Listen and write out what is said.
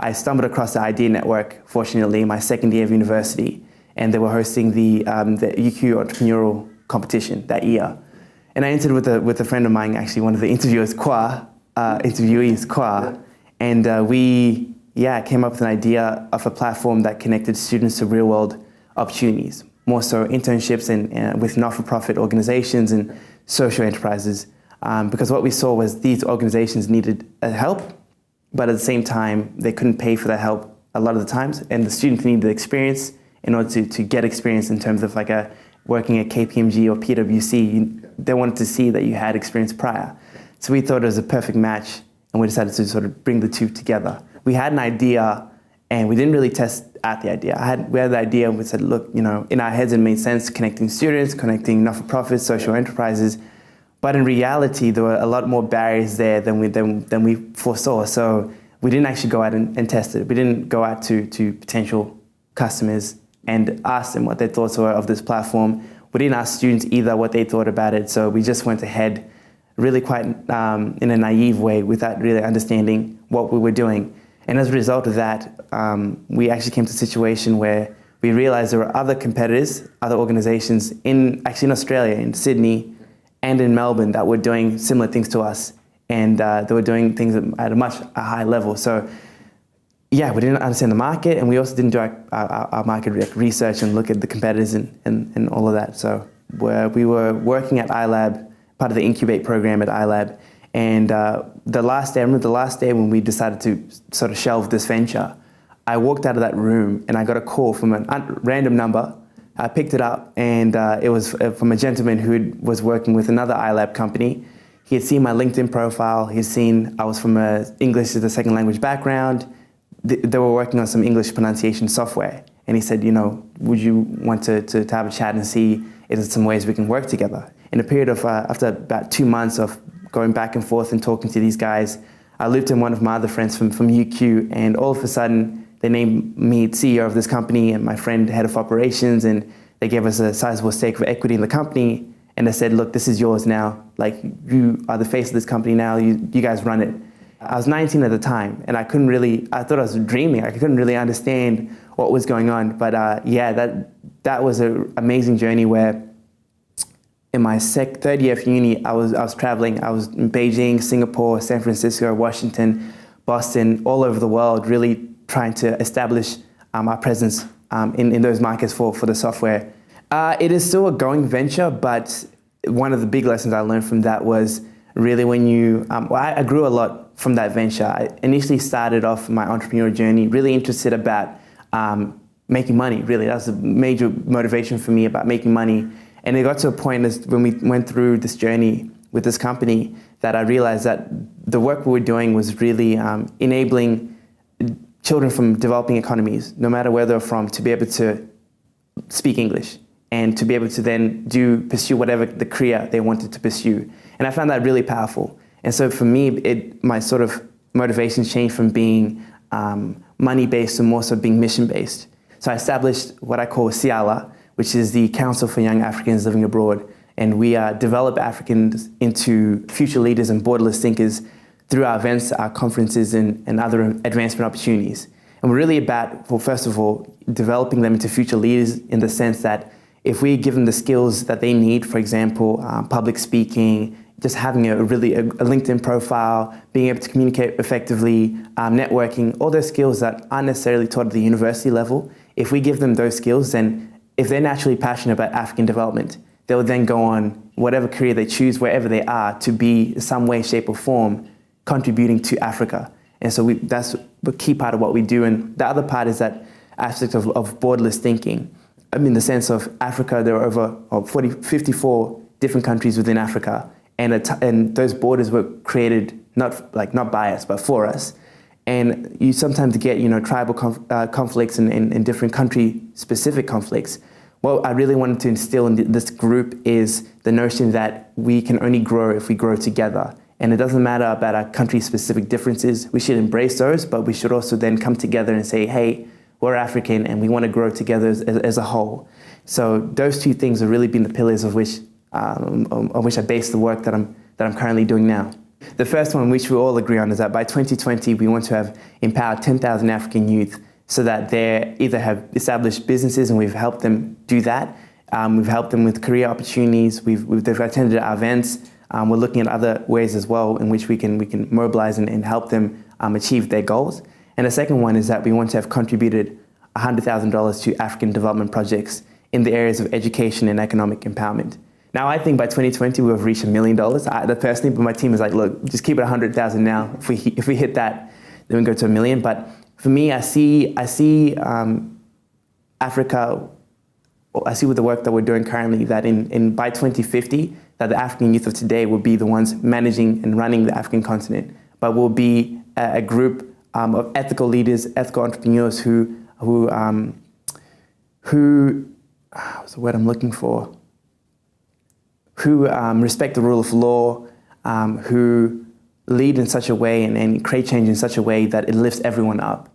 I stumbled across the Idea Network, fortunately, my second year of university, and they were hosting the UQ entrepreneurial competition that year. And I entered with a friend of mine, actually one of the interviewees, Kwa, and we came up with an idea of a platform that connected students to real-world opportunities, more so internships and with not-for-profit organizations and social enterprises, because what we saw was these organizations needed help, but at the same time, they couldn't pay for that help a lot of the times, and the students needed the experience in order to get experience in terms of like working at KPMG or PwC. They wanted to see that you had experience prior. So we thought it was a perfect match, and we decided to sort of bring the two together. We had an idea, and we didn't really test out the idea. We had the idea, and we said, look, in our heads it made sense, connecting students, connecting not-for-profits, social enterprises, but in reality, there were a lot more barriers there than we foresaw. So we didn't actually go out and test it. We didn't go out to potential customers and ask them what their thoughts were of this platform. We didn't ask students either what they thought about it. So we just went ahead really quite in a naive way without really understanding what we were doing. And as a result of that, we actually came to a situation where we realized there were other competitors, other organizations actually in Australia, in Sydney, and in Melbourne that were doing similar things to us. And they were doing things at a high level. So yeah, we didn't understand the market, and we also didn't do our market research and look at the competitors and all of that. So we were working at iLab, part of the Incubate program at iLab, and the last day when we decided to sort of shelve this venture, I walked out of that room and I got a call from a random number. I picked it up, and it was from a gentleman who was working with another iLab company. He had seen my LinkedIn profile. He'd seen I was from an English as a second language background. They were working on some English pronunciation software. And he said, would you want to have a chat and see if there's some ways we can work together? In a period of, after about 2 months of going back and forth and talking to these guys, I looped in one of my other friends from UQ, and all of a sudden, they named me CEO of this company and my friend head of operations, and they gave us a sizable stake of equity in the company. And they said, look, this is yours now. Like, you are the face of this company now. You guys run it. I was 19 at the time, and I thought I was dreaming. I couldn't really understand what was going on. But that was an amazing journey where in my third year of uni, I was traveling. I was in Beijing, Singapore, San Francisco, Washington, Boston, all over the world, really trying to establish our presence in those markets for the software. It is still a going venture, but one of the big lessons I learned from that was really when I grew a lot from that venture. I initially started off my entrepreneurial journey really interested about making money, really. That was a major motivation for me, about making money. And it got to a point when we went through this journey with this company that I realized that the work we were doing was really enabling children from developing economies, no matter where they're from, to be able to speak English and to be able to then pursue whatever the career they wanted to pursue. And I found that really powerful. And so for me, my sort of motivation changed from being money-based to more so being mission-based. So I established what I call CIALA, which is the Council for Young Africans Living Abroad. And we develop Africans into future leaders and borderless thinkers through our events, our conferences, and other advancement opportunities. And we're really about, well, first of all, developing them into future leaders in the sense that if we give them the skills that they need, for example, public speaking, just having a LinkedIn profile, being able to communicate effectively, networking, all those skills that aren't necessarily taught at the university level, if we give them those skills, then if they're naturally passionate about African development, they'll then go on whatever career they choose, wherever they are, to be in some way, shape or form contributing to Africa. And so that's a key part of what we do. And the other part is that aspect of borderless thinking. I mean, the sense of Africa, there are over 54 different countries within Africa. And those borders were created not by us, but for us. And you sometimes get tribal conflicts and different country-specific conflicts. What I really wanted to instill in this group is the notion that we can only grow if we grow together. And it doesn't matter about our country-specific differences. We should embrace those, but we should also then come together and say, hey, we're African and we want to grow together as a whole. So those two things have really been the pillars on which I base the work that I'm currently doing now. The first one, which we all agree on, is that by 2020, we want to have empowered 10,000 African youth so that they either have established businesses, and we've helped them do that. We've helped them with career opportunities. They've attended our events. We're looking at other ways as well in which we can mobilize and help them achieve their goals. And the second one is that we want to have contributed $100,000 to African development projects in the areas of education and economic empowerment. Now, I think by 2020 we'll have reached $1 million. Personally, but my team is like, look, just keep it 100,000 now. If we hit that, then we go to $1 million. But for me, I see Africa. I see with the work that we're doing currently that by 2050, that the African youth of today will be the ones managing and running the African continent, but will be a group of ethical leaders, ethical entrepreneurs who what's the word I'm looking for? Who respect the rule of law, who lead in such a way and create change in such a way that it lifts everyone up.